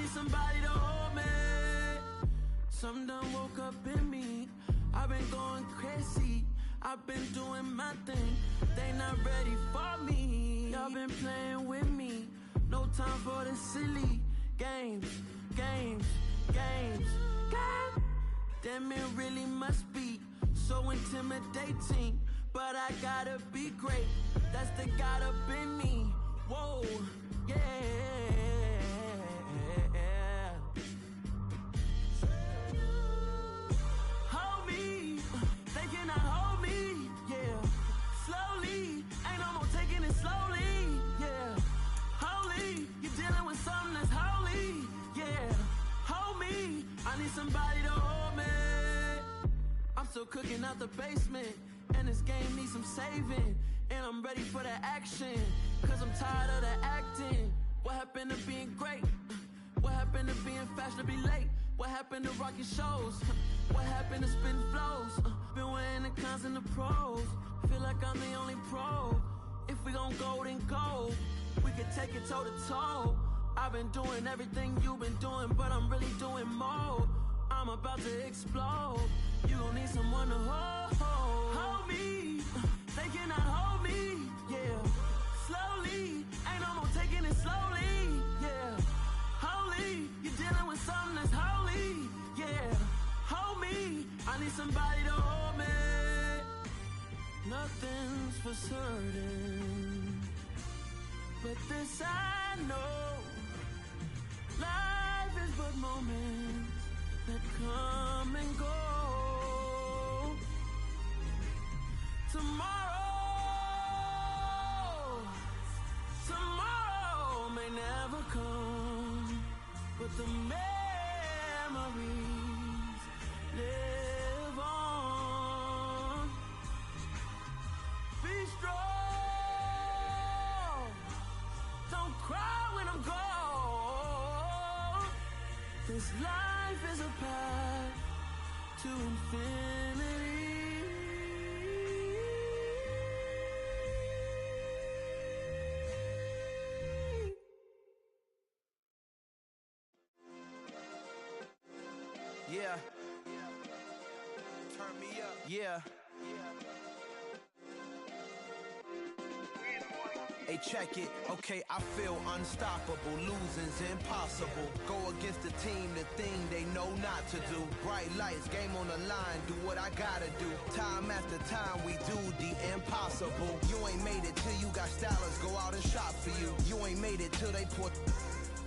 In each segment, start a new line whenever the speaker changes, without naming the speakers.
need somebody to hold me. Something done woke up in me. I've been going crazy. I've been doing my thing. They not ready for me. Y'all been playing with me. No time for the silly games, games, games, games. Damn, it really must be so intimidating. But I gotta be great. That's the God up in me. Whoa, yeah. Hold me, they cannot hold me, yeah. Slowly, ain't no more taking it slowly, yeah. Holy, you're dealing with something that's holy, yeah. Hold me, I need somebody to hold me. I'm still cooking out the basement, and this game needs some saving. And I'm ready for the action, cause I'm tired of the acting. What happened to being great? What happened to being fashionably late? What happened to rocking shows? What happened to spitting flows? Been weighing the cons and the pros. Feel like I'm the only pro. If we gon' go, then go. We can take it toe to toe. I've been doing everything you've been doing, but I'm really doing more. I'm about to explode. You gon' need someone to hold. Hold me, they cannot hold me, yeah. Slowly, ain't no more taking it slowly, yeah. Holy, you're dealing with something that's holy, yeah. Hold me, I need somebody to hold me. Nothing's for certain, but this I know. Life is but moments that come and go. Tomorrow may never come, but the memories live on. Be strong, don't cry when I'm gone. This life is a path to infinity.
Yeah. Turn me up. Yeah. Hey, check it. Okay, I feel unstoppable. Losing's impossible. Go against the team, the thing they know not to do. Bright lights, game on the line, do what I gotta do. Time after time, we do the impossible. You ain't made it till you got stylists go out and shop for you. You ain't made it till they put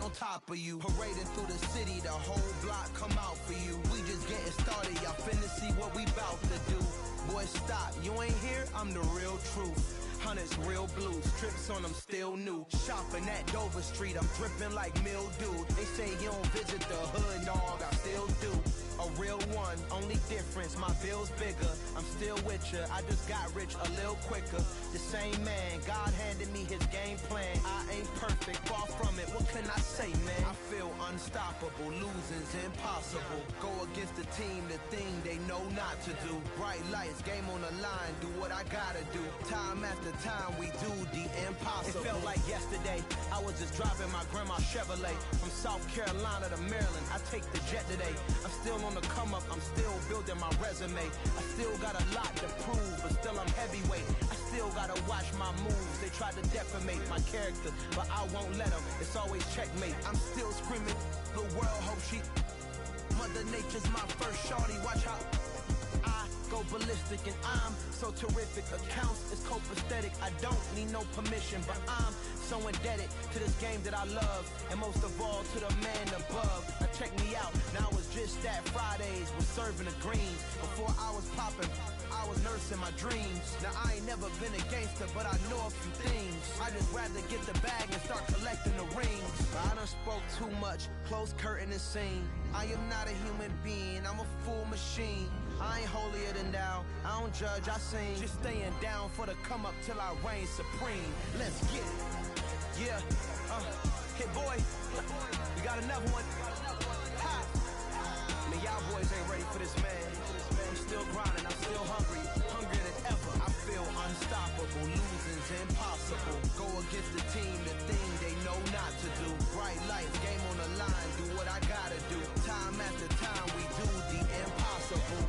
on top of you. Parading through the city, the whole block come out for you. We just getting started, y'all finna see what we bout to do. Boy, stop, you ain't here, I'm the real truth. Hunters, real blues, trips on them still new. Shopping at Dover Street, I'm dripping like mildew. They say you don't visit the hood, dog, I still do. A real one, only difference, my bill's bigger. I'm still with ya, I just got rich a little quicker. The same man, God handed me his game plan. I ain't perfect, far from it, what can I say, man? I feel unstoppable, losing's impossible. Go against the team, the thing they know not to do. Bright lights, game on the line, do what I gotta do. Time after time, we do the impossible. It felt like yesterday, I was just driving my grandma's Chevrolet. From South Carolina to Maryland, I take the jet today. I'm still on the come up, I'm still building my resume. I still got a lot to prove, but still I'm heavyweight. I still gotta watch my moves. They tried to defamate my character, but I won't let them. It's always checkmate. I'm still screaming, the world hope she. Mother Nature's my first shorty, watch how I go ballistic, and I'm so terrific. Accounts is copacetic. I don't need no permission, but I'm so indebted to this game that I love, and most of all to the man above. Now check me out, now it's just that Fridays was serving the greens. Before I was popping, I was nursing my dreams. Now I ain't never been a gangster, but I know a few things. I just rather get the bag and start collecting the rings. I done spoke too much, close curtain and scene. I am not a human being, I'm a full machine. I ain't holier than thou, I don't judge, I sing. Just staying down for the come up till I reign supreme. Let's get it. Yeah, hit boy, we got another one. Ha! Man, y'all boys ain't ready for this, man. I'm still grinding, I'm still hungry, hungrier than ever. feel unstoppable, losing's impossible. Go against the team, the thing they know not to do. Bright lights, game on the line, do what I gotta do. Time after time, we do the impossible.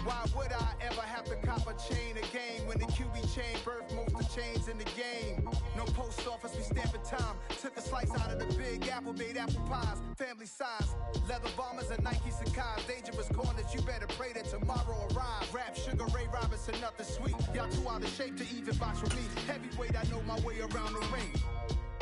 Why would I ever have to cop a chain again when the QB chain birthed most of the chains in the game? No post office, we stamping time. Took a slice out of the big apple, made apple pies, family size. Leather bombers and Nike Sacai's. Dangerous corners, you better pray that tomorrow arrives. Rap, Sugar Ray Robinson, nothing sweet. Y'all too out of shape to even box with me. Heavyweight, I know my way around the ring.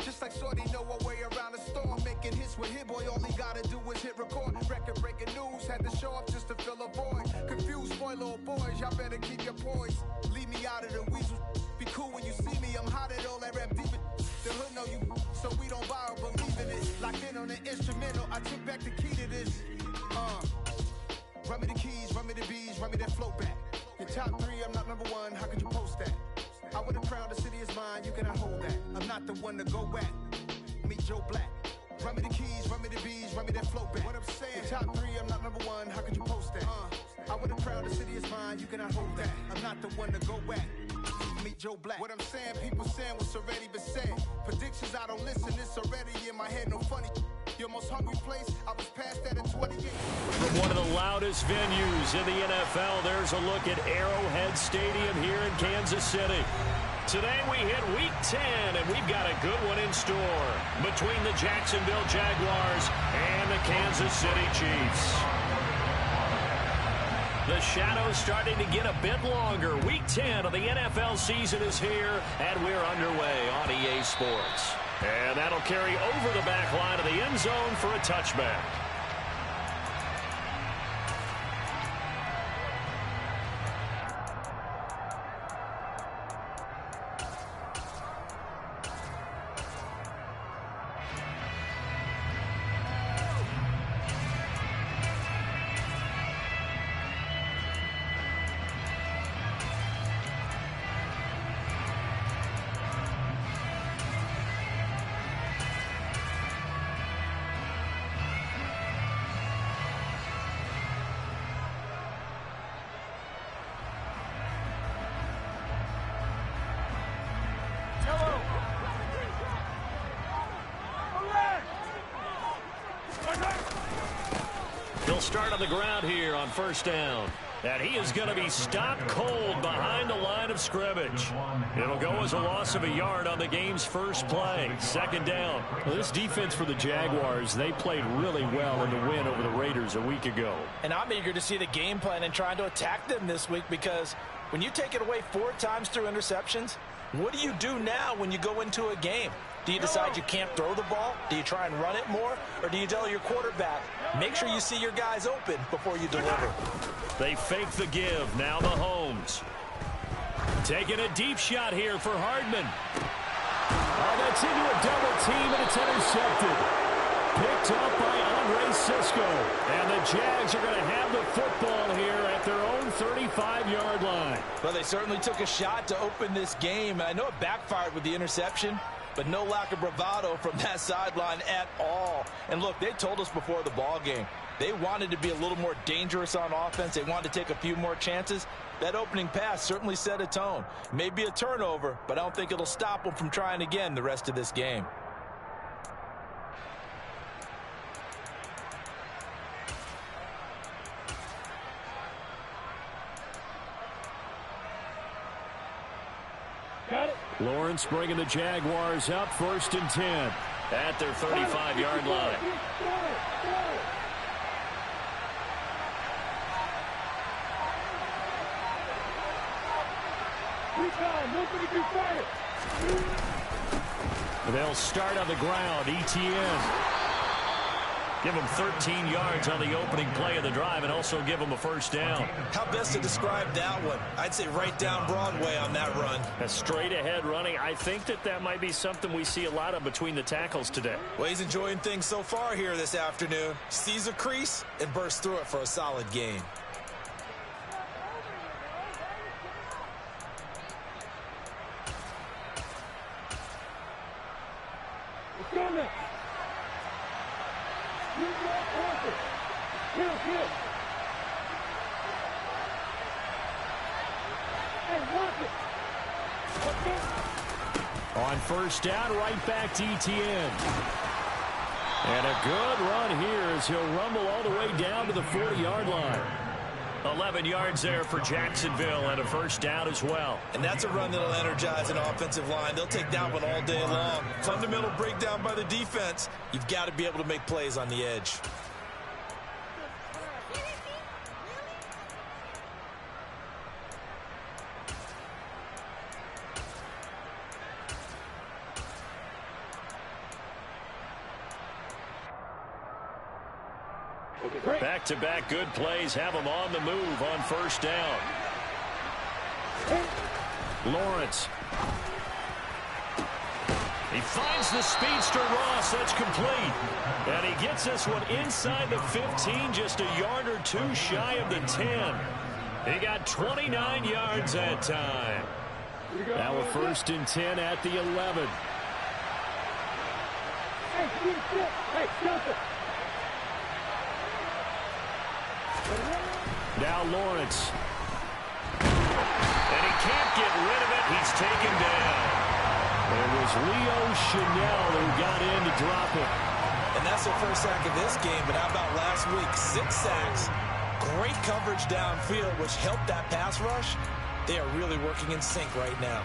Just like Shorty know her way around the storm. Making hits with Hit Boy, all he gotta do is hit record. Record breaking news, had to show up just to fill a void. Confused, spoiled little boys, y'all better keep your poise. Leave me out of the weasel. Be cool when you see me, I'm hot at all that rap deep. The hood know you, so we don't borrow, believe in it. Locked in on the instrumental, I took back the key to this. Run me the keys, run me the bees, run me that float back. Your top three, I'm not number one, how could you post that? I would have crowned the city is mine, you cannot hold that. I'm not the one to go back. Meet Joe Black. Run me the keys, run me the bees, run me that float back. What I'm saying, your top three, I'm not number one, how could you post that? I would have crowned the city is mine, you cannot hold that. I'm not the one to go back. Meet Joe Black. What I'm saying, people saying what's already been said. Predictions, I don't listen, it's already in my head, no funny. Your most hungry place, I was past that in 28.
From one of the loudest venues in the NFL, there's a look at Arrowhead Stadium here in Kansas City. Today we hit Week 10, and we've got a good one in store between the Jacksonville Jaguars and the Kansas City Chiefs. The shadow's starting to get a bit longer. Week 10 of the NFL season is here, and we're underway on EA Sports. And that'll carry over the back line of the end zone for a touchback. He'll start on the ground here on first down. And he is going to be stopped cold behind the line of scrimmage. It'll go as a loss of a yard on the game's first play. Second down.
Well, this defense for the Jaguars, they played really well in the win over the Raiders a week ago.
And I'm eager to see the game plan and trying to attack them this week, because when you take it away 4 times through interceptions, what do you do now when you go into a game? Do you decide you can't throw the ball? Do you try and run it more? Or do you tell your quarterback, make sure you see your guys open before you deliver?
They fake the give. Now Mahomes. Taking a deep shot here for Hardman.
Oh, that's into a double team, and it's intercepted. Picked up by Andre Sisco.
And the Jags are going to have the football here at their own 35-yard line.
Well, they certainly took a shot to open this game. I know it backfired with the interception, but no lack of bravado from that sideline at all. And look, they told us before the ball game, they wanted to be a little more dangerous on offense. They wanted to take a few more chances. That opening pass certainly set a tone. Maybe a turnover, but I don't think it'll stop them from trying again the rest of this game.
Lawrence bringing the Jaguars up, 1st and 10 at their 35-yard line. They'll start on the ground. ETN. Give them 13 yards on the opening play of the drive and also give them a first down.
How best to describe that one? I'd say right down Broadway on that run.
A straight ahead running. I think that might be something we see a lot of between the tackles today.
Well, he's enjoying things so far here this afternoon. Sees a crease and bursts through it for a solid gain.
On first down, right back to ETN. And a good run here as he'll rumble all the way down to the 40-yard line. 11 yards there for Jacksonville and a first down as well.
And that's a run that'll energize an offensive line. They'll take that one all day long. Fundamental breakdown by the defense. You've got to be able to make plays on the edge.
Back-to-back good plays have them on the move on first down. Lawrence. He finds the speedster Ross. That's complete. And he gets this one inside the 15, just a yard or two shy of the 10. He got 29 yards that time. Now a first and 10 at the 11. Now Lawrence. And he can't get rid of it. He's taken down. It was Leo Chanel who got in to drop it.
And that's their first sack of this game. But how about last week? 6 sacks. Great coverage downfield, which helped that pass rush. They are really working in sync right now.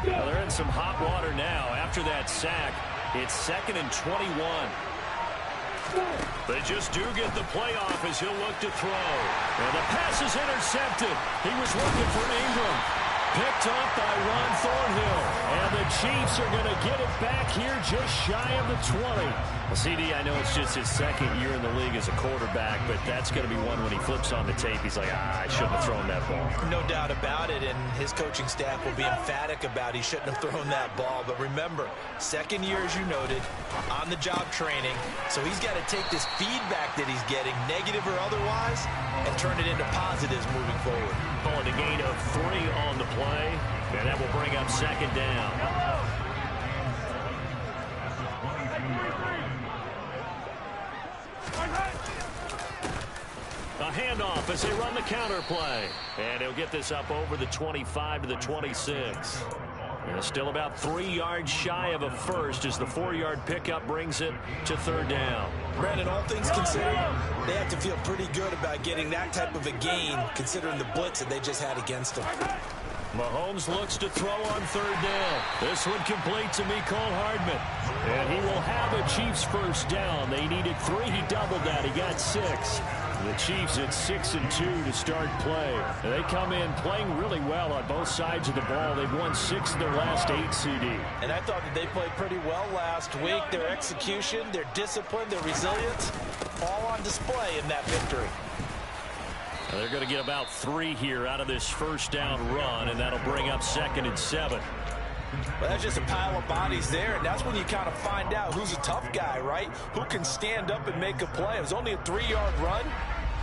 Well, they're in some hot water now. After that sack, it's 2nd and 21. They just do get the playoff as he'll look to throw. And the pass is intercepted. He was looking for Ingram. Picked up by Ron Thornhill. And the Chiefs are going to get it back here just shy of the 20. Well, CD, I know it's just his 2nd year in the league as a quarterback, but that's going to be one when he flips on the tape. He's like, I shouldn't have thrown that ball.
No doubt about it, and his coaching staff will be emphatic about he shouldn't have thrown that ball. But remember, 2nd year, as you noted, on-the-job training. So he's got to take this feedback that he's getting, negative or otherwise, and turn it into positives moving forward.
Calling a gain of 3 on the play, and that will bring up 2nd down. A handoff as they run the counter play. And he'll get this up over the 25 to the 26. And still about 3 yards shy of a first as the 4-yard pickup brings it to 3rd down.
Brandon, all things considered, they have to feel pretty good about getting that type of a gain considering the blitz that they just had against them.
Mahomes looks to throw on 3rd down. This one complete to Mecole Hardman. And he will have a Chiefs first down. They needed 3. He doubled that. He got 6. The Chiefs at 6-2 to start play. They come in playing really well on both sides of the ball. They've won 6 of their last 8, CD.
And I thought that they played pretty well last week. Their execution, their discipline, their resilience, all on display in that victory.
They're going to get about 3 here out of this first down run, and that'll bring up 2nd and 7.
Well, that's just a pile of bodies there, and that's when you kind of find out who's a tough guy, right? Who can stand up and make a play. It was only a 3-yard run,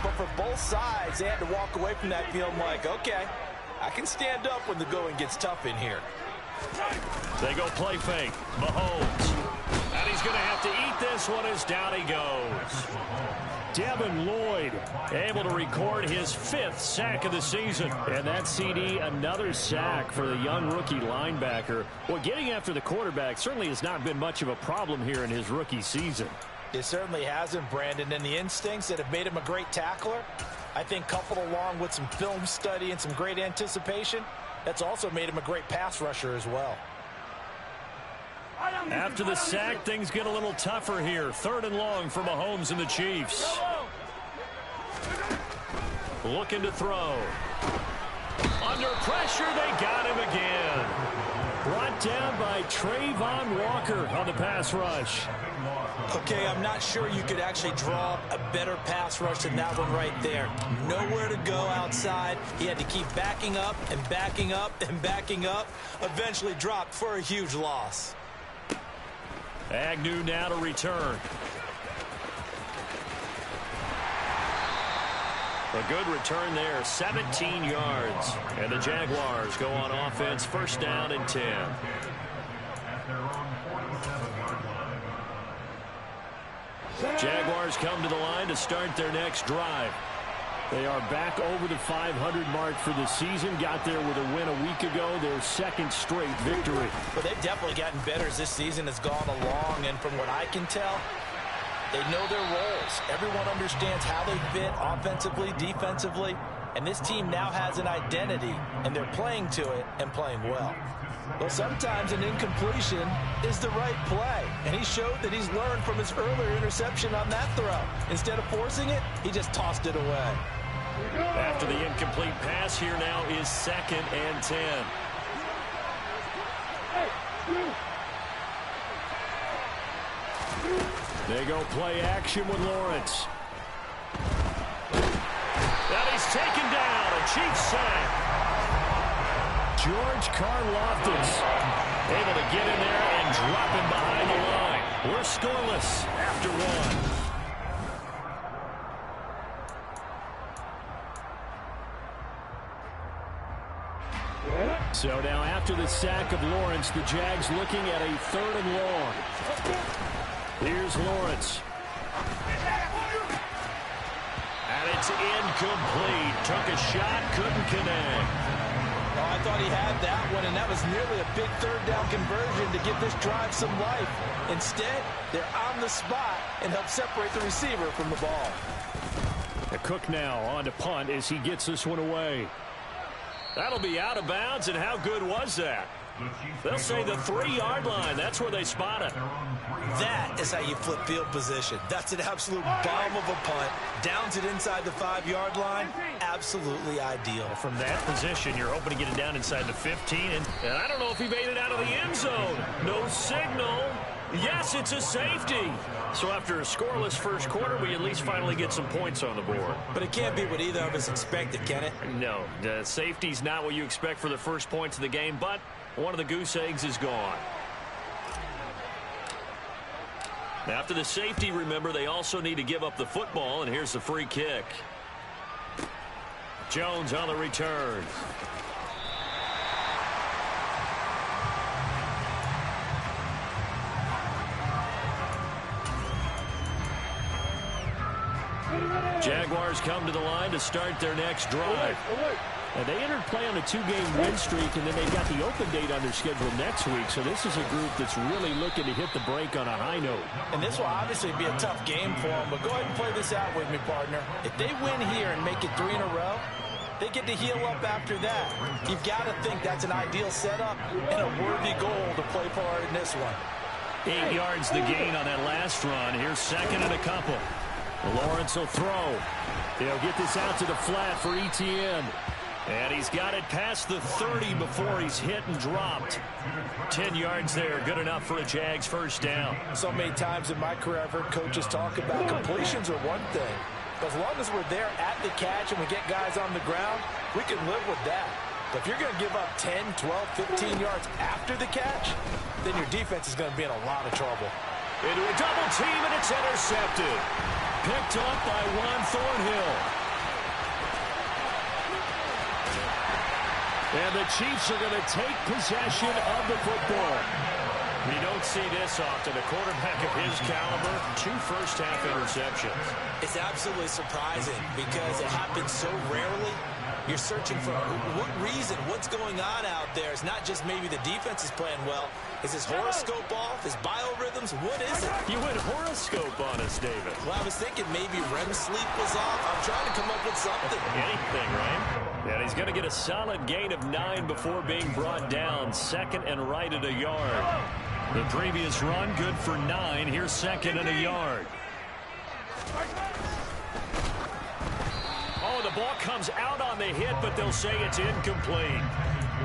but for both sides, they had to walk away from that feeling like, okay, I can stand up when the going gets tough in here.
They go play fake. Mahomes. And he's going to have to eat this one as down he goes. Devin Lloyd able to record his 5th sack of the season. And that CD, another sack for the young rookie linebacker. Well, getting after the quarterback certainly has not been much of a problem here in his rookie season.
It certainly hasn't, Brandon. And the instincts that have made him a great tackler, I think coupled along with some film study and some great anticipation, That's also made him a great pass rusher as well.
After the sack, things get a little tougher here. 3rd and long for Mahomes and the Chiefs. Looking to throw. Under pressure, they got him again. Brought down by Trayvon Walker on the pass rush.
Okay, I'm not sure you could actually draw a better pass rush than that one right there. Nowhere to go outside. He had to keep backing up and backing up and backing up. Eventually dropped for a huge loss.
Agnew now to return. A good return there, 17 yards. And the Jaguars go on offense, 1st down and 10. Jaguars come to the line to start their next drive.
They are back over the 500 mark for the season. Got there with a win a week ago, their 2nd straight victory.
But they've definitely gotten better as this season has gone along, and from what I can tell, they know their roles. Everyone understands how they fit offensively, defensively, and this team now has an identity, and they're playing to it and playing well. Well, sometimes an incompletion is the right play, and he showed that he's learned from his earlier interception on that throw. Instead of forcing it, he just tossed it away.
After the incomplete pass, here now is 2nd and 10.
They go play action with Lawrence.
That he's taken down. A Chiefs sack.
George Karlaftis
Able to get in there and drop him behind the line. We're scoreless after 1.
So now after the sack of Lawrence, the Jags looking at a 3rd and long. Here's Lawrence.
And it's incomplete. Took a shot, couldn't connect.
Oh, I thought he had that one, and that was nearly a big 3rd down conversion to give this drive some life. Instead, they're on the spot and help separate the receiver from the ball.
Cook now on to punt as he gets this one away.
That'll be out of bounds, and how good was that? They'll say the 3-yard line. That's where they spot it.
That is how you flip field position. That's an absolute bomb of a punt. Downs it inside the 5-yard line. Absolutely ideal.
From that position, you're hoping to get it down inside the 15, and I don't know if he made it out of the end zone. No signal. Yes, it's a safety. So after a scoreless first quarter, we at least finally get some points on the board.
But it can't be what either of us expected, can it?
No, the safety's not what you expect for the first points of the game, but one of the goose eggs is gone. After the safety, remember, they also need to give up the football, and here's the free kick. Jones on the return. Jaguars come to the line to start their next drive.
And they entered play on a 2-game win streak, and then they've got the open date on their schedule next week. So this is a group that's really looking to hit the break on a high note.
And this will obviously be a tough game for them, but go ahead and play this out with me, partner. If they win here and make it 3 in a row, they get to heal up after that. You've got to think that's an ideal setup and a worthy goal to play for in this one.
8 yards the gain on that last run. Here's 2nd and a couple.
Lawrence will throw. They'll get this out to the flat for Etienne.
And he's got it past the 30 before he's hit and dropped. 10 yards there, good enough for a Jags first down.
So many times in my career, I've heard coaches talk about completions are one thing. But as long as we're there at the catch and we get guys on the ground, we can live with that. But if you're going to give up 10, 12, 15 yards after the catch, then your defense is going to be in a lot of trouble.
Into a double team, and it's intercepted. Picked up by Juan Thornhill.
And the Chiefs are going to take possession of the football.
You don't see this often. A quarterback of his caliber, 2 first-half interceptions.
It's absolutely surprising because it happens so rarely. You're searching for what reason, what's going on out there. It's not just maybe the defense is playing well. Is his horoscope off? His biorhythms? What is it?
You went horoscope on us, David.
Well, I was thinking maybe REM sleep was off. I'm trying to come up with something.
Anything, right? And he's going to get a solid gain of 9 before being brought down. Second and right at a yard. The previous run, good for 9. Here's second and a yard. Oh, the ball comes out on the hit, but they'll say it's incomplete.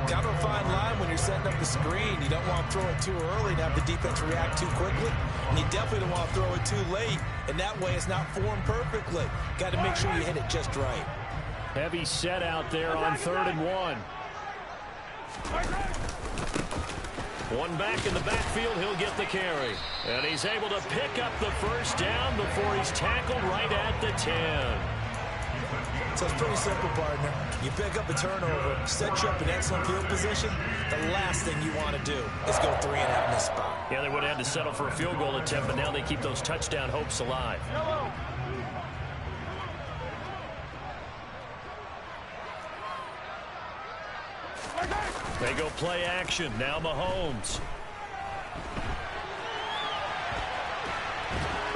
Kind of a fine line when you're setting up the screen. You don't want to throw it too early and have the defense react too quickly. And you definitely don't want to throw it too late. And that way it's not formed perfectly. Got to make sure you hit it just right.
Heavy set out there on 3rd and 1. One back in the backfield, he'll get the carry. And he's able to pick up the first down before he's tackled right at the 10.
So it's pretty simple, partner. You pick up a turnover, set you up in excellent field position. The last thing you want to do is go 3 and out in this spot.
Yeah, they would have had to settle for a field goal attempt, but now they keep those touchdown hopes alive. They go play action. Now Mahomes.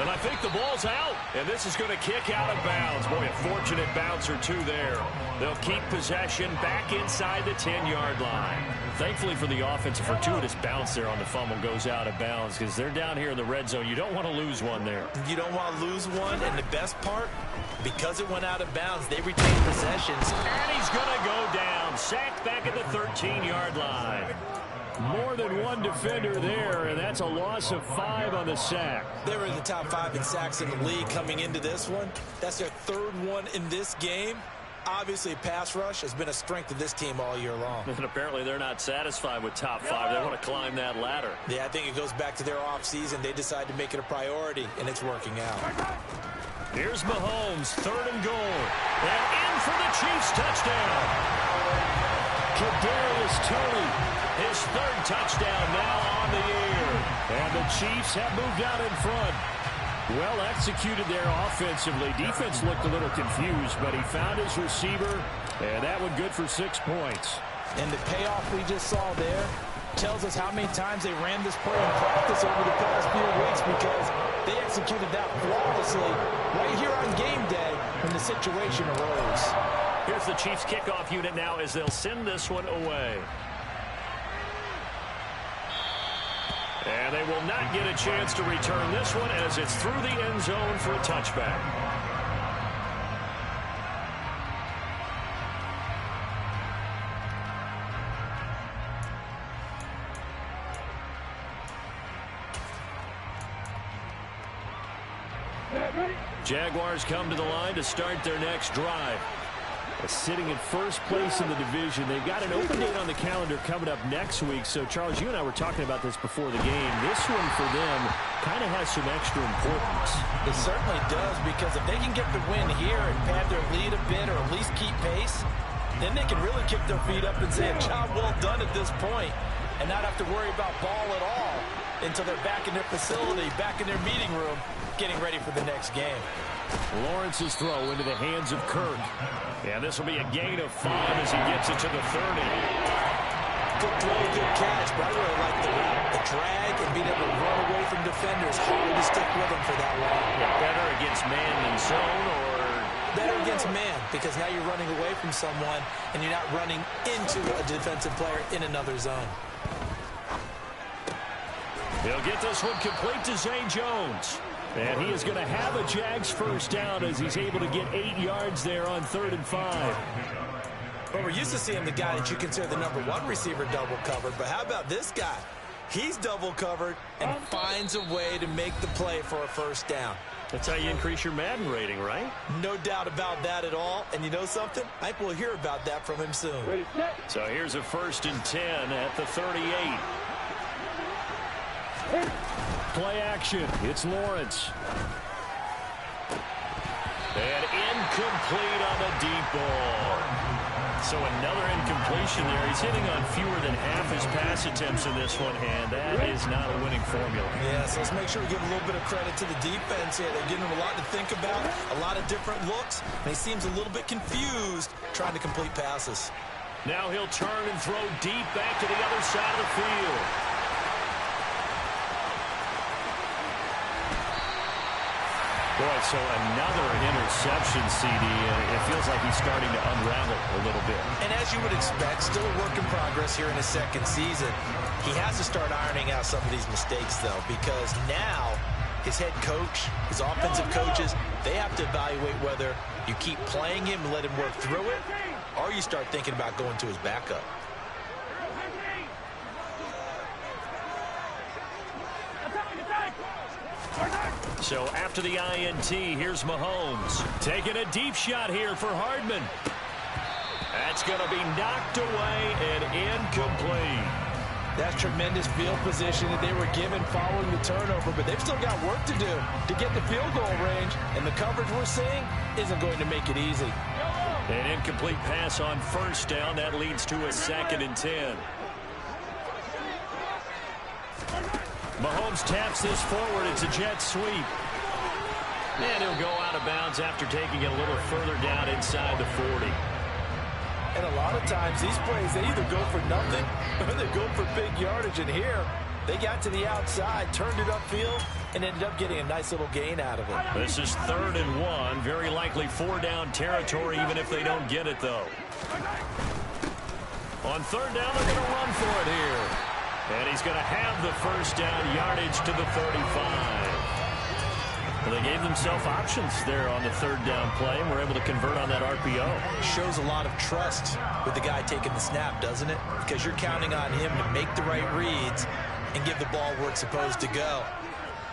And I think the ball's out. And this is going to kick out of bounds. Boy, a fortunate bounce or two there. They'll keep possession back inside the 10-yard line. Thankfully for the offense, a fortuitous bounce there on the fumble goes out of bounds because they're down here in the red zone. You don't want to lose one there.
You don't want to lose one. And the best part, because it went out of bounds, they retain possessions.
And he's going to go down. Sacked back at the 13-yard line. More than one defender there, and that's a loss of 5 on the sack.
They were in the top 5 in sacks in the league coming into this one. That's their 3rd one in this game. Obviously, pass rush has been a strength of this team all year long.
And apparently they're not satisfied with top 5. They want to climb that ladder.
Yeah, I think it goes back to their offseason. They decided to make it a priority, and it's working out.
Here's Mahomes, 3rd and goal. And in for the Chiefs touchdown. Kadarius Toney. His 3rd touchdown now on the air. And the Chiefs have moved out in front. Well executed there offensively. Defense looked a little confused, but he found his receiver, and that one good for 6 points.
And the payoff we just saw there tells us how many times they ran this play in practice over the past few weeks because they executed that flawlessly right here on game day when the situation arose.
Here's the Chiefs kickoff unit now as they'll send this one away. And they will not get a chance to return this one as it's through the end zone for a touchback. Jaguars come to the line to start their next drive. Sitting in first place in the division. They've got an open date on the calendar coming up next week. So, Charles, you and I were talking about this before the game. This one for them kind of has some extra importance.
It certainly does, because if they can get the win here and pad their lead a bit or at least keep pace, then they can really kick their feet up and say a job well done at this point and not have to worry about ball at all until they're back in their facility, back in their meeting room, getting ready for the next game.
Lawrence's throw into the hands of Kirk. And this will be a gain of 5 as he gets it to the 30.
Good throw, good catch, but I really like the drag and being able to run away from defenders. Hard to stick with them for that long.
Yeah, better against man than zone, or
better against man, because now you're running away from someone and you're not running into a defensive player in another zone.
He'll get this one complete to Zay Jones.
And he is going to have a Jags first down as he's able to get 8 yards there on 3rd and 5.
Well, we're used to seeing the guy that you consider the #1 receiver double covered, but how about this guy? He's double covered and finds a way to make the play for a first down.
That's how you increase your Madden rating, right?
No doubt about that at all. And you know something? I think we'll hear about that from him soon.
So here's a 1st and 10 at the 38. Play action. It's Lawrence. And incomplete on the deep ball.
So another incompletion there. He's hitting on fewer than half his pass attempts in this one, and that is not a winning formula.
Yeah, so let's make sure we give a little bit of credit to the defense here. They're giving him a lot to think about, a lot of different looks, and he seems a little bit confused trying to complete passes.
Now he'll turn and throw deep back to the other side of the field. Boy, so another interception, CD. It feels like he's starting to unravel a little bit.
And as you would expect, still a work in progress here in his second season. He has to start ironing out some of these mistakes, though, because now his head coach, his offensive coaches, they have to evaluate whether you keep playing him and let him work through it, or you start thinking about going to his backup.
So after the INT, here's Mahomes. Taking a deep shot here for Hardman. That's going to be knocked away and incomplete.
That's tremendous field position that they were given following the turnover, but they've still got work to do to get the field goal range, and the coverage we're seeing isn't going to make it easy.
An incomplete pass on first down. That leads to a 2nd and 10. Mahomes taps this forward. It's a jet sweep. And he'll go out of bounds after taking it a little further down inside the 40.
And a lot of times these plays, they either go for nothing or they go for big yardage. And here, they got to the outside, turned it upfield, and ended up getting a nice little gain out of it.
This is 3rd and 1. Very likely 4-down territory, even if they don't get it, though. On 3rd down, they're going to run for it here. And he's going to have the first down, yardage to the 35. Well, they gave themselves options there on the 3rd down play and were able to convert on that RPO.
Shows a lot of trust with the guy taking the snap, doesn't it? Because you're counting on him to make the right reads and give the ball where it's supposed to go.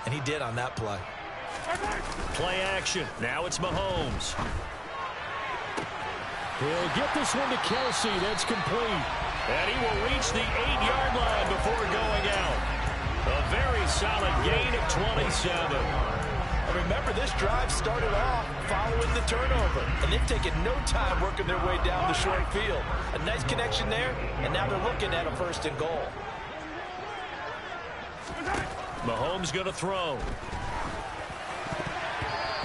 And he did on that play.
Play action. Now it's Mahomes. He'll get this one to Kelsey. That's complete. And he will reach the 8-yard line before going out. A very solid gain of 27.
And remember, this drive started off following the turnover, and they've taken no time working their way down the short field. A nice connection there, and now they're looking at a 1st and goal.
Mahomes going to throw.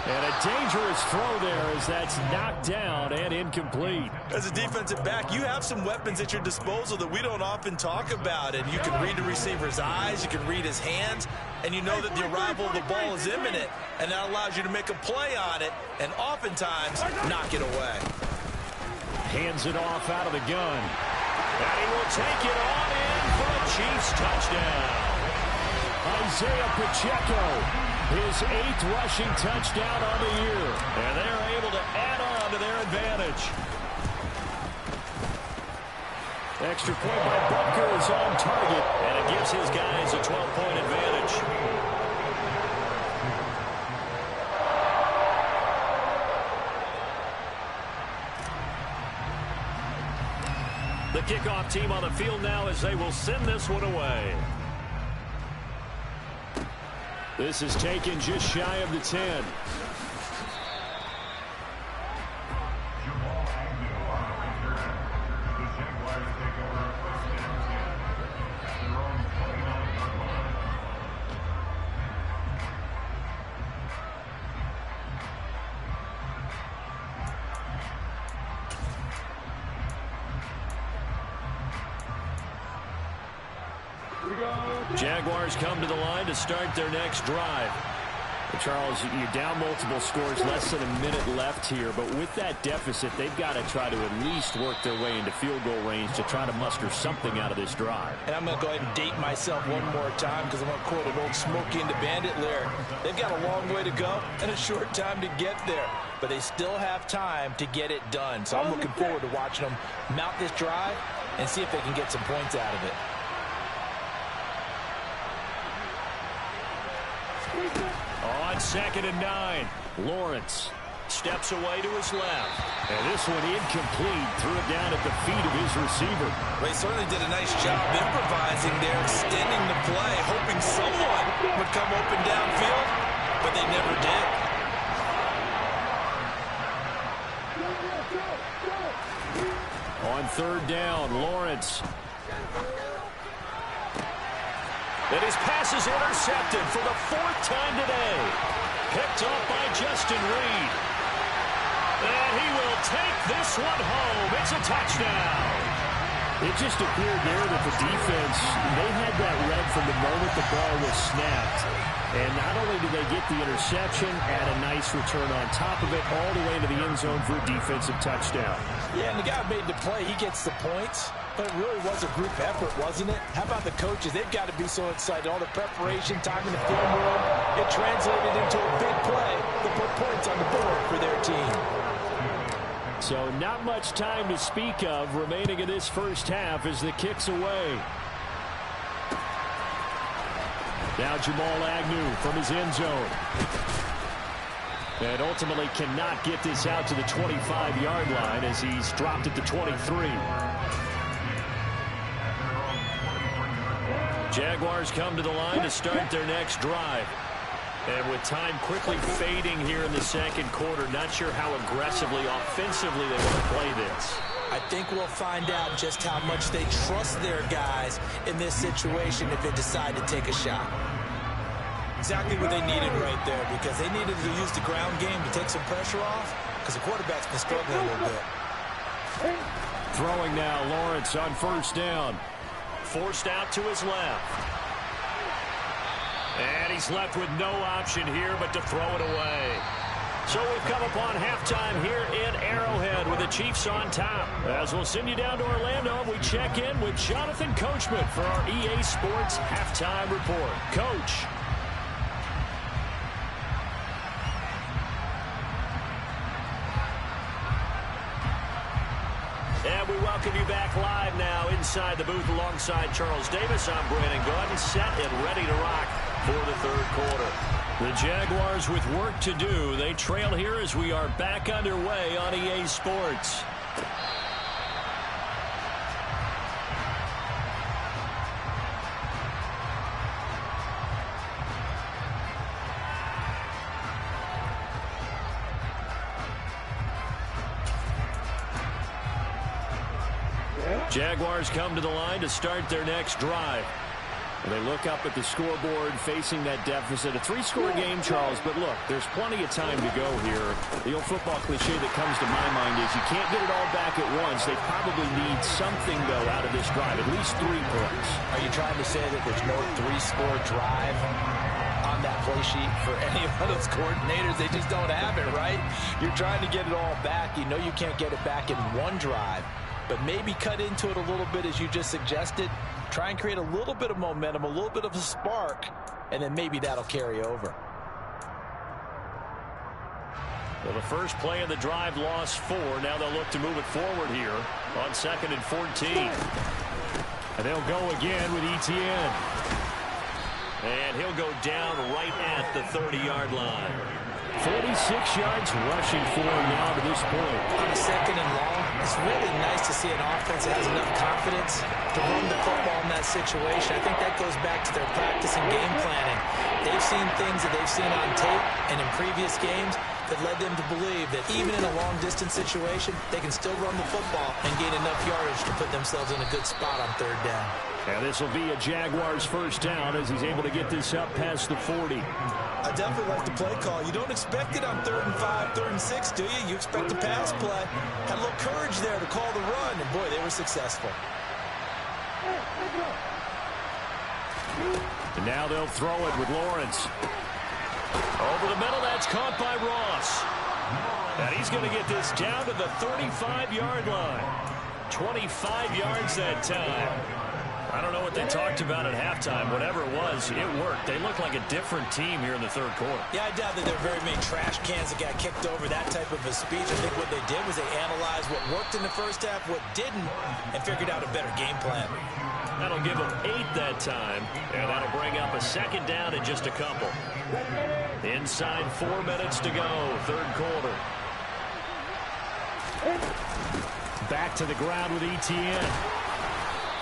And a dangerous throw there as that's knocked down and incomplete.
As a defensive back, you have some weapons at your disposal that we don't often talk about. And you can read the receiver's eyes, you can read his hands, and you know that the arrival of the ball is imminent. And that allows you to make a play on it and oftentimes knock it away.
Hands it off out of the gun. And he will take it on in for a Chiefs touchdown. Isaiah Pacheco. His 8th rushing touchdown on the year. And they're able to add on to their advantage. Extra point by Butker is on target. And it gives his guys a 12-point advantage. The kickoff team on the field now as they will send this one away. This is taken just shy of the 10. Jaguars come to the line to start their next drive. Charles, you're down multiple scores, less than a minute left here, but with that deficit, they've got to try to at least work their way into field goal range to try to muster something out of this drive.
And I'm going to go ahead and date myself one more time because I'm going to quote an old Smokey and the Bandit lyric. They've got a long way to go and a short time to get there, but they still have time to get it done. So I'm looking forward to watching them mount this drive and see if they can get some points out of it.
On 2nd and 9, Lawrence steps away to his left. And this one incomplete, threw it down at the feet of his receiver.
Well, he certainly did a nice job improvising there, extending the play, hoping someone would come open downfield, but they never did.
On third down, Lawrence. And his pass is intercepted for the 4th time today. Picked up by Justin Reed. And he will take this one home. It's a touchdown.
It just appeared there that the defense, they had that read from the moment the ball was snapped. And not only did they get the interception, add a nice return on top of it, all the way to the end zone for a defensive touchdown.
Yeah, and the guy made the play. He gets the points. But it really was a group effort, wasn't it? How about the coaches? They've got to be so excited. All the preparation, time in the film room, it translated into a big play that put points on the board for their team.
So not much time to speak of remaining in this first half as the kick's away. Now Jamal Agnew from his end zone. And ultimately cannot get this out to the 25-yard line as he's dropped at the 23. Jaguars come to the line to start their next drive. And with time quickly fading here in the second quarter, not sure how aggressively, offensively they want to play this.
I think we'll find out just how much they trust their guys in this situation if they decide to take a shot. Exactly what they needed right there, because they needed to use the ground game to take some pressure off, because the quarterback's been struggling a little bit.
Throwing now, Lawrence on first down. Forced out to his left. And he's left with no option here but to throw it away. So we've come upon halftime here in Arrowhead with the Chiefs on top. As we'll send you down to Orlando, we check in with Jonathan Coachman for our EA Sports Halftime Report. Coach. And we welcome you back live now inside the booth alongside Charles Davis. I'm Brandon Gaudin, set and ready to rock for the third quarter. The Jaguars with work to do. They trail here as we are back underway on EA Sports. Jaguars come to the line to start their next drive. And they look up at the scoreboard facing that deficit. A 3-score game, Charles, but look, there's plenty of time to go here. The old football cliche that comes to my mind is you can't get it all back at once. They probably need something, though, out of this drive, at least 3 points.
Are you trying to say that there's no 3-score drive on that play sheet for any of those coordinators? They just don't have it, right? You're trying to get it all back. You know you can't get it back in one drive. But maybe cut into it a little bit as you just suggested. Try and create a little bit of momentum, a little bit of a spark, and then maybe that'll carry over.
Well, the first play of the drive lost 4. Now they'll look to move it forward here on 2nd and 14. And they'll go again with Etienne. And he'll go down right at the 30-yard line. 46 yards rushing for him now to this point.
On a 2nd and long, it's really nice to see an offense that has enough confidence to run the football in that situation. I think that goes back to their practice and game planning. They've seen things that they've seen on tape and in previous games that led them to believe that even in a long-distance situation, they can still run the football and gain enough yardage to put themselves in a good spot on 3rd down.
And this will be a Jaguars first down as he's able to get this up past the 40.
I definitely like the play call. You don't expect it on 3rd and 5, 3rd and 6, do you? You expect a pass play. Had a little courage there to call the run, and boy, they were successful.
And now they'll throw it with Lawrence. Over the middle, that's caught by Ross. And he's going to get this down to the 35-yard line. 25 yards that time. I don't know what they talked about at halftime. Whatever it was, it worked. They look like a different team here in the third quarter.
Yeah, I doubt that there are very many trash cans that got kicked over, that type of a speech. I think what they did was they analyzed what worked in the first half, what didn't, and figured out a better game plan.
That'll give them 8 that time, and that'll bring up a 2nd down in just a couple. Inside 4 minutes to go, third quarter. Back to the ground with Etienne.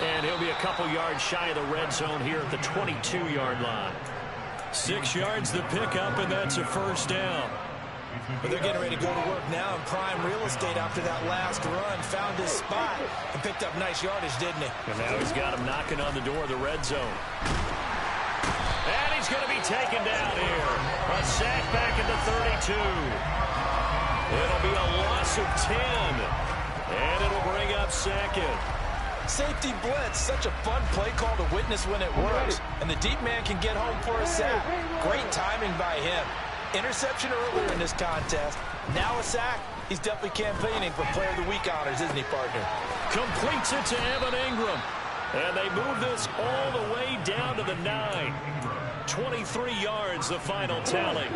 And he'll be a couple yards shy of the red zone here at the 22-yard line. 6 yards the pickup, and that's a first down.
But they're getting ready to go to work now in prime real estate after that last run. Found his spot and picked up nice yardage, didn't he?
And now he's got him knocking on the door of the red zone. And he's going to be taken down here. A sack back at the 32. It'll be a loss of 10. And it'll bring up second.
Safety blitz, such a fun play call to witness when it works. And the deep man can get home for a sack. Great timing by him. Interception earlier in this contest. Now a sack. He's definitely campaigning for Player of the Week honors, isn't he, partner?
Completes it to Evan Ingram. And they move this all the way down to the 9. 23 yards, the final tally.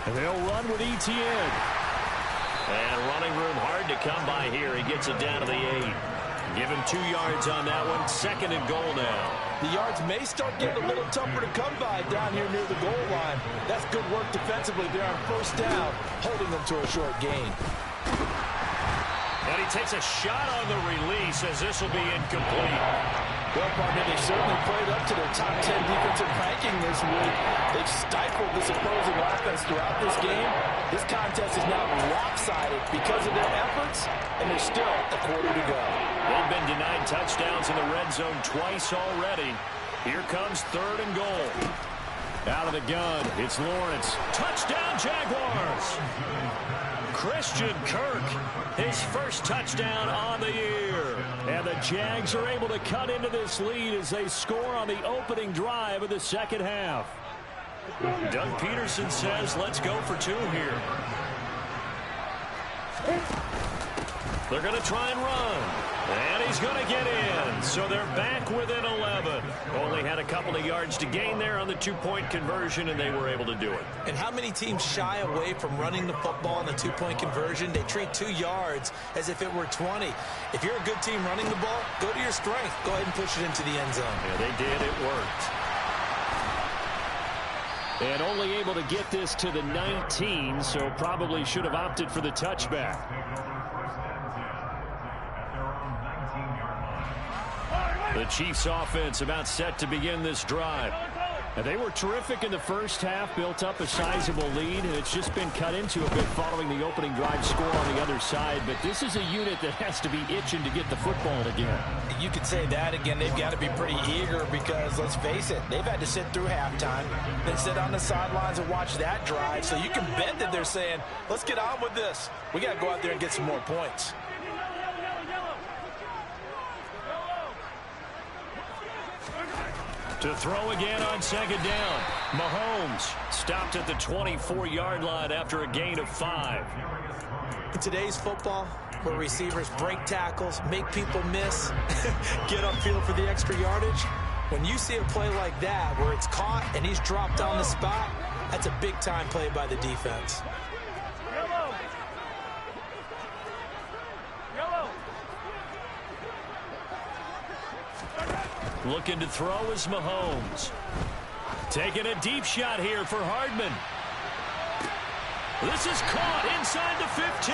And they'll run with Etienne. And running room hard to come by here. He gets it down to the 8. Give him 2 yards on that one. Second and goal now.
The yards may start getting a little tougher to come by down here near the goal line. That's good work defensively there on first down, holding them to a short gain.
And he takes a shot on the release as this will be incomplete.
Well, partner, they certainly played up to their top 10 defensive ranking this week. They've stifled this opposing offense throughout this game. This contest is now lopsided because of their efforts, and there's still a quarter to go.
They've been denied touchdowns in the red zone twice already. Here comes third and goal. Out of the gun, it's Lawrence. Touchdown, Jaguars! Christian Kirk, his first touchdown on the year. And the Jags are able to cut into this lead as they score on the opening drive of the second half. Doug Peterson says, let's go for 2 here. They're going to try and run. And he's going to get in. So they're back within 11. Only had a couple of yards to gain there on the 2-point conversion, and they were able to do it.
And how many teams shy away from running the football on the 2-point conversion? They treat 2 yards as if it were 20. If you're a good team running the ball, go to your strength. Go ahead and push it into the end zone.
Yeah, they did. It worked. And only able to get this to the 19, so probably should have opted for the touchback. The Chiefs offense about set to begin this drive. And they were terrific in the first half, built up a sizable lead, and it's just been cut into a bit following the opening drive score on the other side. But this is a unit that has to be itching to get the football again.
You could say that again. They've got to be pretty eager because, let's face it, they've had to sit through halftime, then sit on the sidelines and watch that drive. So you can bet that they're saying, let's get on with this. We got to go out there and get some more points.
To throw again on second down. Mahomes stopped at the 24-yard line after a gain of 5.
In today's football, where receivers break tackles, make people miss, get upfield for the extra yardage, when you see a play like that where it's caught and he's dropped on the spot, that's a big-time play by the defense.
Looking to throw is Mahomes. Taking a deep shot here for Hardman. This is caught inside the 15.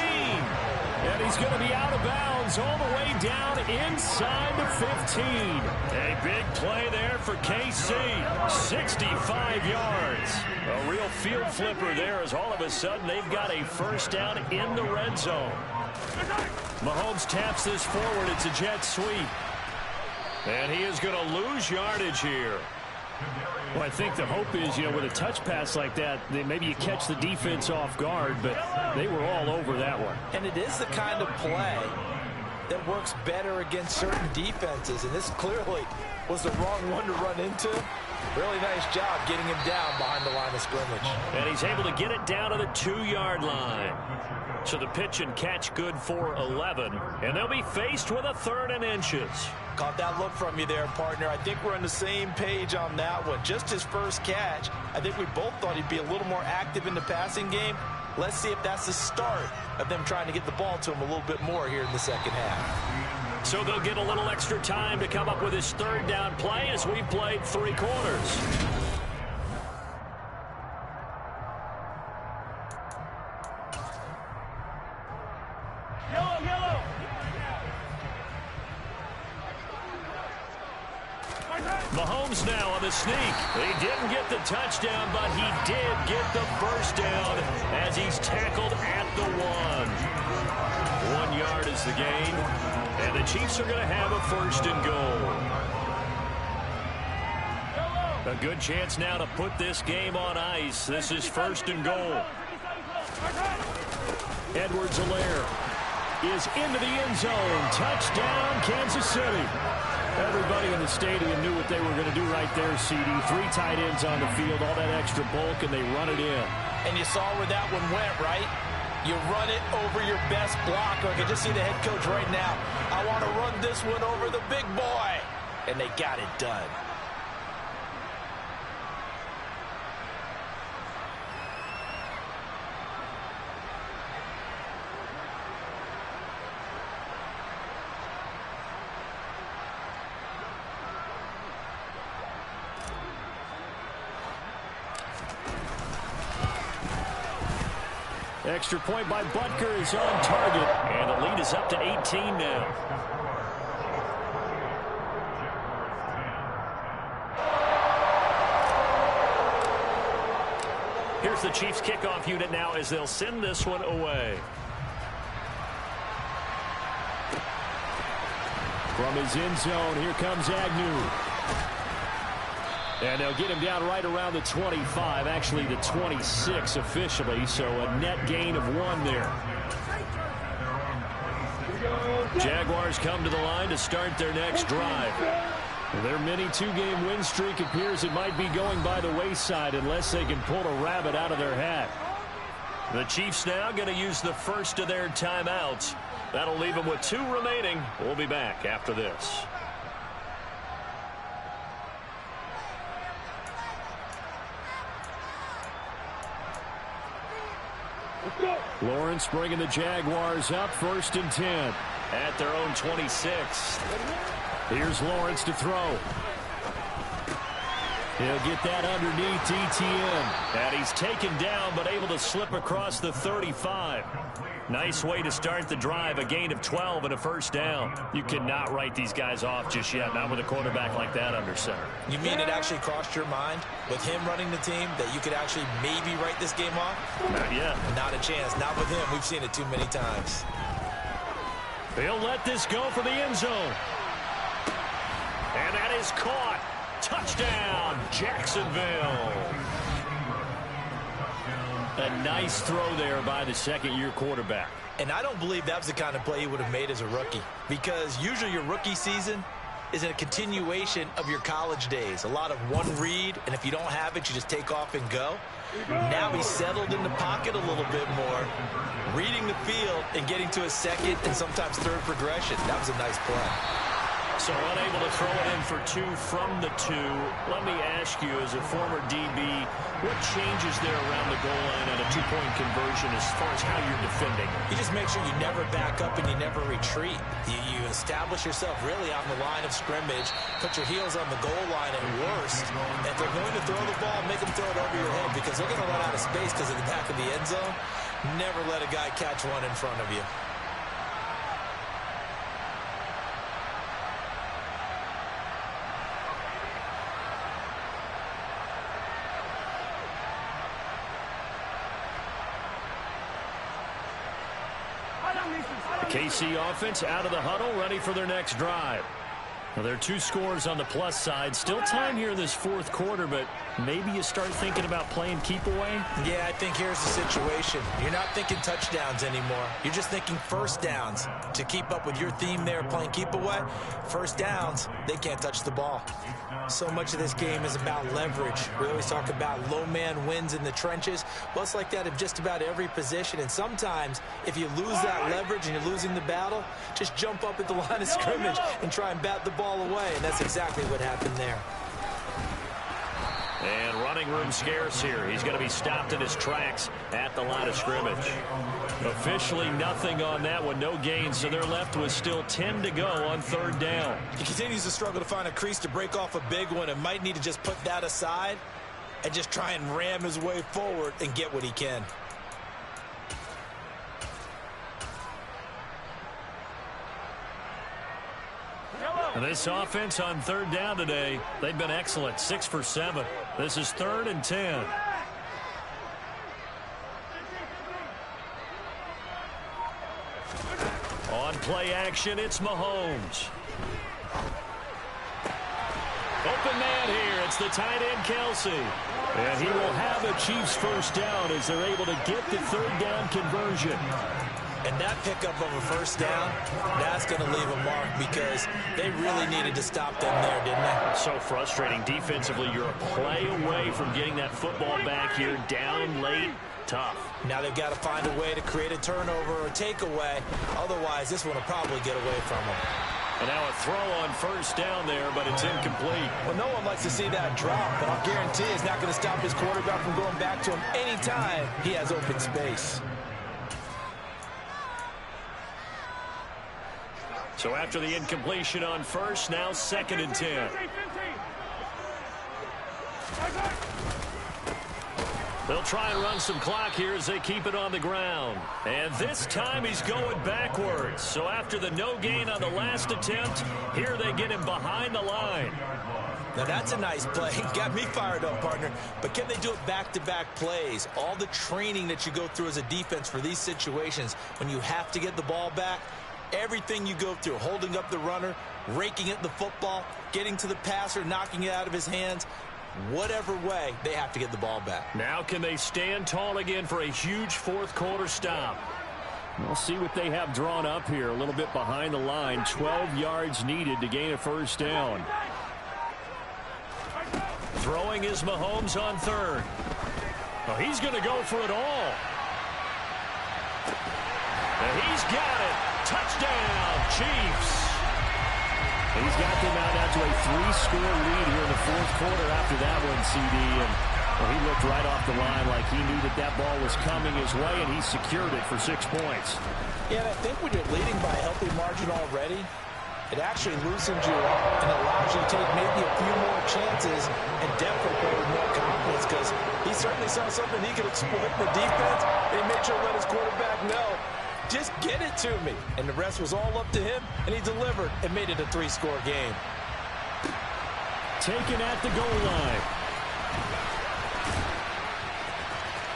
And he's going to be out of bounds all the way down inside the 15. A big play there for KC. 65 yards. A real field flipper there as all of a sudden they've got a first down in the red zone. Mahomes taps this forward. It's a jet sweep. And he is going to lose yardage here. Well, I think the hope is, with a touch pass like that, maybe you catch the defense off guard, but they were all over that one.
And it is the kind of play that works better against certain defenses, and this clearly was the wrong one to run into. Really nice job getting him down behind the line of scrimmage.
And he's able to get it down to the 2-yard line. So the pitch and catch good for 11, and they'll be faced with a 3rd and inches.
Caught that look from you there, partner. I think we're on the same page on that one. Just his first catch. I think we both thought he'd be a little more active in the passing game. Let's see if that's the start of them trying to get the ball to him a little bit more here in the second half.
So they'll get a little extra time to come up with his 3rd down play as we've played 3 quarters. Mahomes Mahomes now on the sneak. He didn't get the touchdown, but he did get the first down as he's tackled at the 1. 1 yard is the gain, and the Chiefs are going to have a first and goal. A good chance now to put this game on ice. This is first and goal. Edwards-Helaire is into the end zone. Touchdown, Kansas City. Everybody in the stadium knew what they were going to do right there, CD. 3 tight ends on the field, all that extra bulk, and they run it in.
And you saw where that one went, right? You run it over your best blocker. I can just see the head coach right now. I want to run this one over the big boy. And they got it done.
Extra point by Butker is on target, and the lead is up to 18 now. Here's the Chiefs kickoff unit now as they'll send this one away. From his end zone, here comes Agnew. And they'll get him down right around the 25, actually the 26 officially, so a net gain of 1 there. Jaguars come to the line to start their next drive. Their mini 2-game win streak appears it might be going by the wayside unless they can pull a rabbit out of their hat. The Chiefs now going to use the first of their timeouts. That'll leave them with 2 remaining. We'll be back after this. Lawrence bringing the Jaguars up, 1st and 10 at their own 26. Here's Lawrence to throw. He'll get that underneath Etienne. And he's taken down but able to slip across the 35. Nice way to start the drive, a gain of 12 and a first down. You cannot write these guys off just yet, not with a quarterback like that under center.
You mean it actually crossed your mind with him running the team that you could actually maybe write this game off?
Not yet.
Not a chance. Not with him. We've seen it too many times.
He'll let this go for the end zone. And that is caught. Touchdown, Jacksonville. A nice throw there by the second-year quarterback.
And I don't believe that was the kind of play he would have made as a rookie, because usually your rookie season is a continuation of your college days. A lot of one read, and if you don't have it, you just take off and go. Now he's settled in the pocket a little bit more, reading the field and getting to a second and sometimes third progression. That was a nice play.
So unable to throw it in for 2 from the 2. Let me ask you, as a former DB, what changes there around the goal line on a 2-point conversion as far as how you're defending?
You just make sure you never back up and you never retreat. You establish yourself really on the line of scrimmage, put your heels on the goal line, and worst, if they're going to throw the ball, make them throw it over your head, because they're going to run out of space because of the back of the end zone. Never let a guy catch one in front of you.
The KC offense out of the huddle, ready for their next drive. Well, there are 2 scores on the plus side. Still time here in this 4th quarter, but maybe you start thinking about playing keep away?
Yeah, I think here's the situation. You're not thinking touchdowns anymore. You're just thinking first downs. To keep up with your theme there, playing keep away, first downs, they can't touch the ball. So much of this game is about leverage. We always talk about low man wins in the trenches. Well, it's like that of just about every position. And sometimes, if you lose that leverage and you're losing the battle, just jump up at the line of scrimmage and try and bat the ball away. And that's exactly what happened there.
And running room scarce here. He's going to be stopped in his tracks at the line of scrimmage. Officially nothing on that one. No gain, so they're left with still 10 to go on 3rd down.
He continues to struggle to find a crease to break off a big one and might need to just put that aside and just try and ram his way forward and get what he can.
This offense on third down today, they've been excellent, 6 for 7. This is 3rd and 10. On play action, it's Mahomes. Open man here. It's the tight end, Kelsey. And he will have a Chiefs first down as they're able to get the third down conversion.
And that pickup of a first down, that's going to leave a mark because they really needed to stop them there, didn't they?
So frustrating. Defensively, you're a play away from getting that football back here. Down late, tough.
Now they've got to find a way to create a turnover or a takeaway. Otherwise, this one will probably get away from them.
And now a throw on first down there, but it's incomplete.
Well, no one likes to see that drop, but I'll guarantee it's not going to stop his quarterback from going back to him anytime he has open space.
So after the incompletion on first, now 2nd and 10. They'll try and run some clock here as they keep it on the ground. And this time he's going backwards. So after the no gain on the last attempt, here they get him behind the line.
Now that's a nice play. Got me fired up, partner. But can they do it back-to-back plays? All the training that you go through as a defense for these situations, when you have to get the ball back, everything you go through, holding up the runner, raking at the football, getting to the passer, knocking it out of his hands, whatever way, they have to get the ball back.
Now can they stand tall again for a huge fourth quarter stop? We'll see what they have drawn up here. A little bit behind the line. 12 yards needed to gain a first down. Throwing is Mahomes on third. Oh, he's going to go for it all. And he's got it. Touchdown, Chiefs. He's got them out to a 3-score lead here in the fourth quarter after that one, CD. And well, he looked right off the line like he knew that ball was coming his way, and he secured it for 6 points.
Yeah, and I think when you're leading by a healthy margin already, it actually loosens you up and allows you to take maybe a few more chances and definitely play with more confidence because he certainly saw something he could exploit in the defense. He made sure to let his quarterback know, just get it to me. And the rest was all up to him, and he delivered and made it a 3-score game.
Taken at the goal line.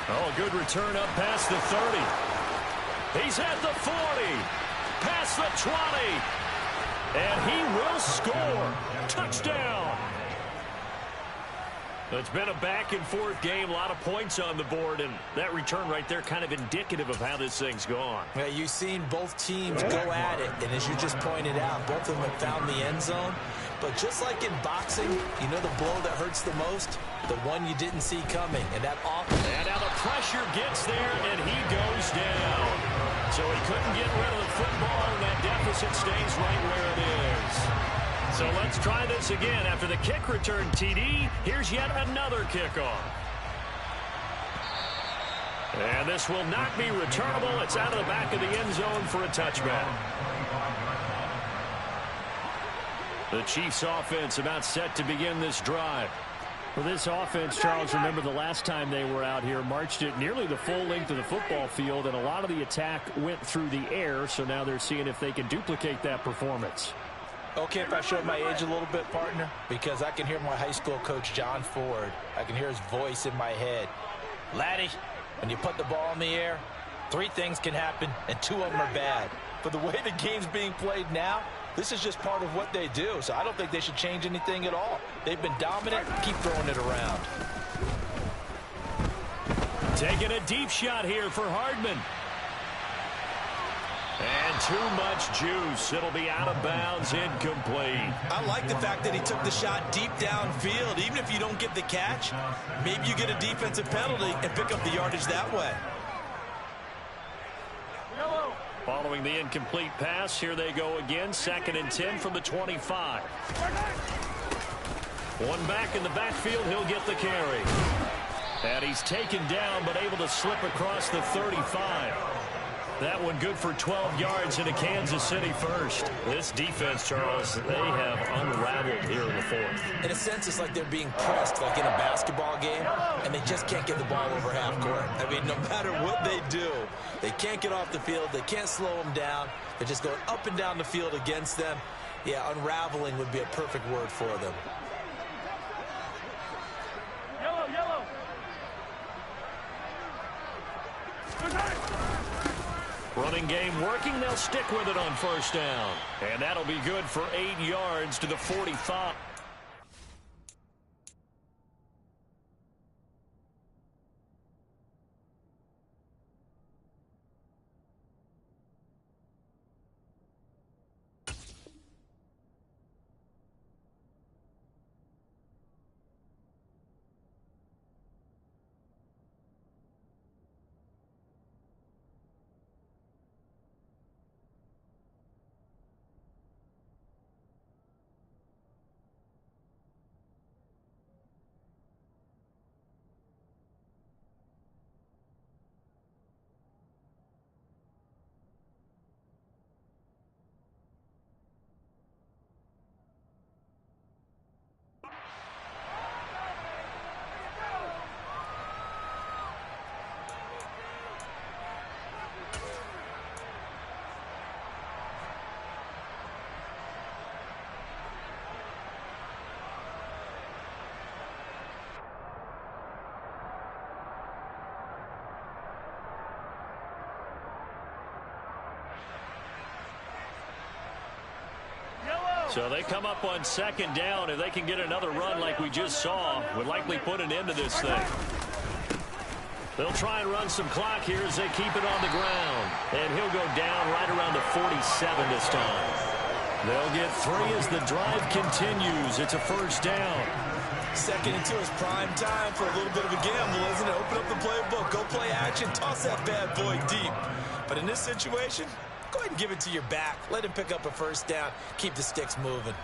Oh, good return up past the 30. He's at the 40. Past the 20. And he will score. Touchdown. It's been a back-and-forth game, a lot of points on the board, and that return right there kind of indicative of how this thing's gone.
Yeah, you've seen both teams go at it, and as you just pointed out, both of them have found the end zone. But just like in boxing, you know the blow that hurts the most? The one you didn't see coming, and that often.
And now the pressure gets there, and he goes down. So he couldn't get rid of the football, and that deficit stays right where it is. So let's try this again. After the kick return, TD, here's yet another kickoff. And this will not be returnable. It's out of the back of the end zone for a touchback. The Chiefs offense about set to begin this drive. Well, this offense, Charles, remember the last time they were out here, marched it nearly the full length of the football field, and a lot of the attack went through the air, so now they're seeing if they can duplicate that performance.
Okay, if I showed my age a little bit, partner, because I can hear my high school coach, John Ford. I can hear his voice in my head. Laddie, when you put the ball in the air, 3 things can happen, and 2 of them are bad. But the way the game's being played now, this is just part of what they do, so I don't think they should change anything at all. They've been dominant. Keep throwing it around.
Taking a deep shot here for Hardman. And too much juice. It'll be out of bounds, incomplete.
I like the fact that he took the shot deep downfield. Even if you don't get the catch, maybe you get a defensive penalty and pick up the yardage that way.
Following the incomplete pass, here they go again. 2nd and 10 from the 25. One back in the backfield, he'll get the carry. And he's taken down, but able to slip across the 35. That one good for 12 yards into Kansas City first. This defense, Charles, they have unraveled here in the fourth.
In a sense, it's like they're being pressed like in a basketball game, and they just can't get the ball over half court. I mean, no matter what they do, they can't get off the field. They can't slow them down. They're just going up and down the field against them. Yeah, unraveling would be a perfect word for them.
Yellow, yellow.
Running game working. They'll stick with it on first down. And that'll be good for 8 yards to the 45. So they come up on second down. If they can get another run like we just saw, would likely put an end to this thing. They'll try and run some clock here as they keep it on the ground. And he'll go down right around the 47 this time. They'll get 3 as the drive continues. It's a first down.
Second and 2 is prime time for a little bit of a gamble, isn't it? Open up the playbook, go play action, toss that bad boy deep. But in this situation, go ahead and give it to your back. Let him pick up a first down. Keep the sticks moving.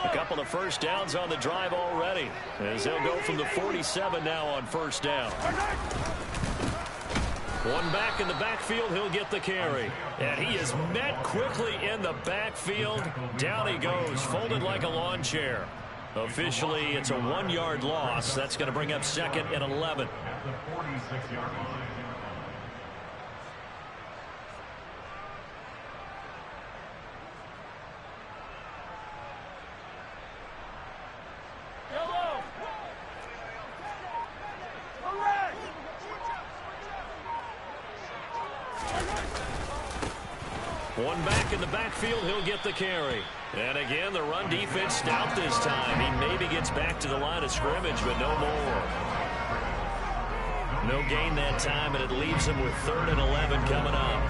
A couple of first downs on the drive already, as they'll go from the 47 now on first down. One back in the backfield, he'll get the carry. And he is met quickly in the backfield. Down he goes, folded like a lawn chair. Officially, it's a 1-yard loss. That's going to bring up second and 11.
At the 46-yard line.
One back in the backfield, he'll get the carry. And again, the run defense stout this time. He maybe gets back to the line of scrimmage, but no more. No gain that time, and it leaves him with 3rd and 11 coming up.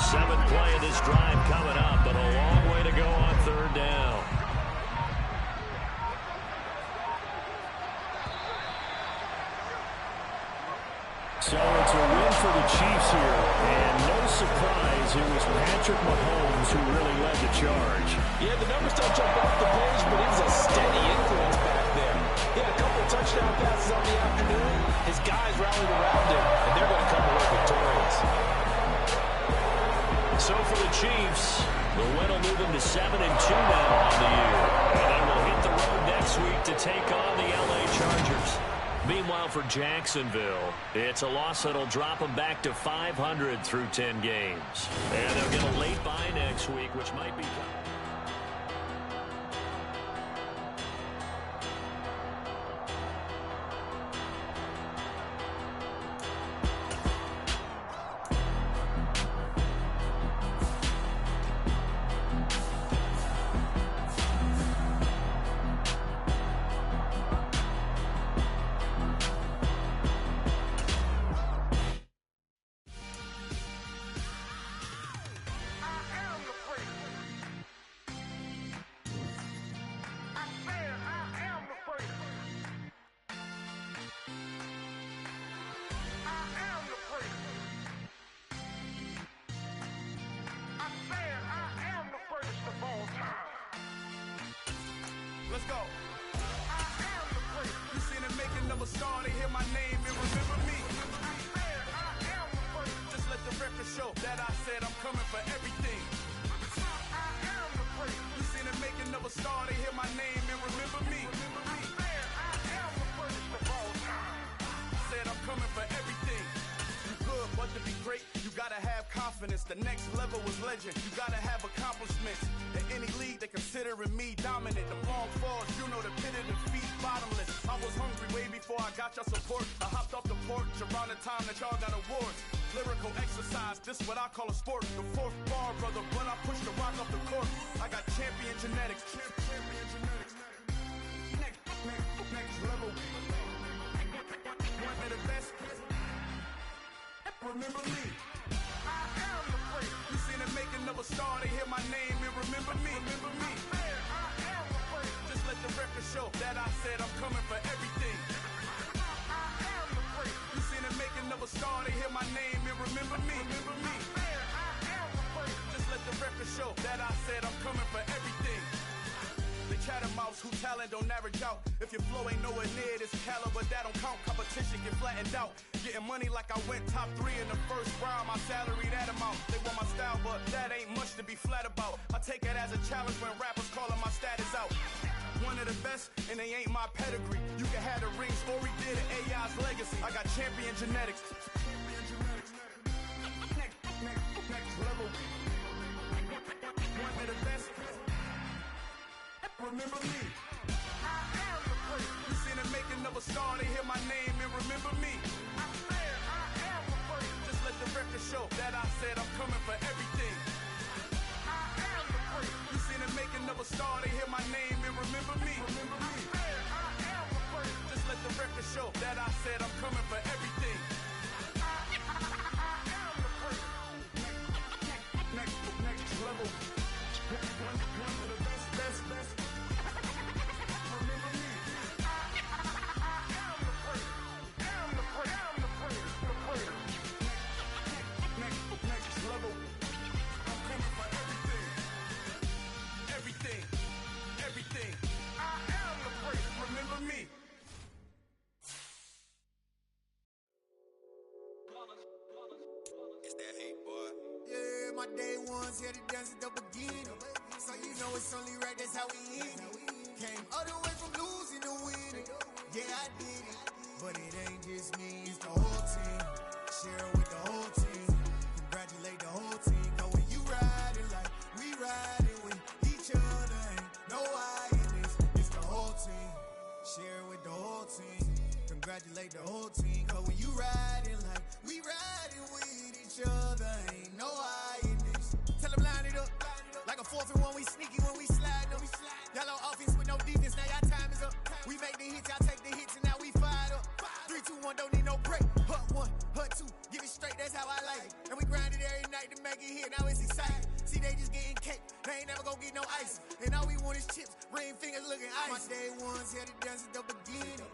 Seventh play of this drive coming up, but a long way to go on 3rd down. So it's a win for the Chiefs here, and no surprise, it was Patrick Mahomes who really led the charge.
Yeah, the numbers don't jump off the page, but he was a steady influence back there. He had a couple of touchdown passes on the afternoon. His guys rallied around him, and they're going to come away victorious.
So for the Chiefs, the win will move them to 7-2 now on the year. And they will hit the road next week to take on the LA Chargers. Meanwhile, for Jacksonville, it's a loss that'll drop them back to 500 through 10 games. And they'll get a late bye next week, which might be...
confidence. The next level was legend. You gotta have accomplishments. In any league, they considering me dominant. The long falls, you know, the pit of defeat, bottomless. I was hungry way before I got your support. I hopped off the porch around the time that y'all got awards. Lyrical exercise, this what I call a sport. The fourth bar, brother, when I push the rock off the court. I got champion genetics. Champion genetics. Next level. One of the best. Remember me. I am the place. You seen the making of a star, they hear my name and remember me. Remember me. I am the place. Just let the record show that I said I'm coming for everything. I am the place. You seen the making of a star, they hear my name and remember me. Remember me. I am the place. Just let the record show that I said I'm coming for everything. The chattermouths who talent don't average out. If your flow ain't nowhere near this caliber, that don't count. Competition get flattened out. Getting money like I went top 3 in the first round. My salary that amount. They want my style, but that ain't much to be flat about. I take it as a challenge when rappers calling my status out. One of the best, and they ain't my pedigree. You can have the rings, or we did it, AI's legacy. I got champion genetics. Next level. One of the best. Remember me. I am the place. You seen the making of a star, they hear my name and remember me. I said I am the place. Just let the record show that I said I'm coming for everything. I am the place. You seen the making of a star, they hear my name and remember me. Remember me. I said I am the place. Just let the record show that I said I'm coming for everything. I am the place. Next level. One of the best. Next level. I'm coming for everything. Everything. I am the place. Remember me.
It's that hate, boy.
Yeah, my day ones here to dance at the beginning. So you know it's only right, that's how we end it. Came all the way from losing to winning. Yeah, I did it. But it ain't just me, it's the whole team. Share it with the whole team. Congratulate the whole team. Cause when you riding like we riding with each other, ain't no I in this. It's the whole team. Share it with the whole team. Congratulate the whole team. Cause when you riding like we riding with each other, ain't no I in this. Tell them line it up. Like a 4th and 1, we sneaky when we slide them. Y'all on offense with no defense, now y'all time is up. We make the hits, y'all take the hits, and now we fired up. 3, 2, 1, don't need no break. Hut 1, hut 2, give it straight, that's how I like it. And we grind it every night to make it hit, now it's exciting. See, they just getting cake, they ain't never gonna get no ice. And all we want is chips, ring fingers looking ice. My day ones here to dance at the beginning.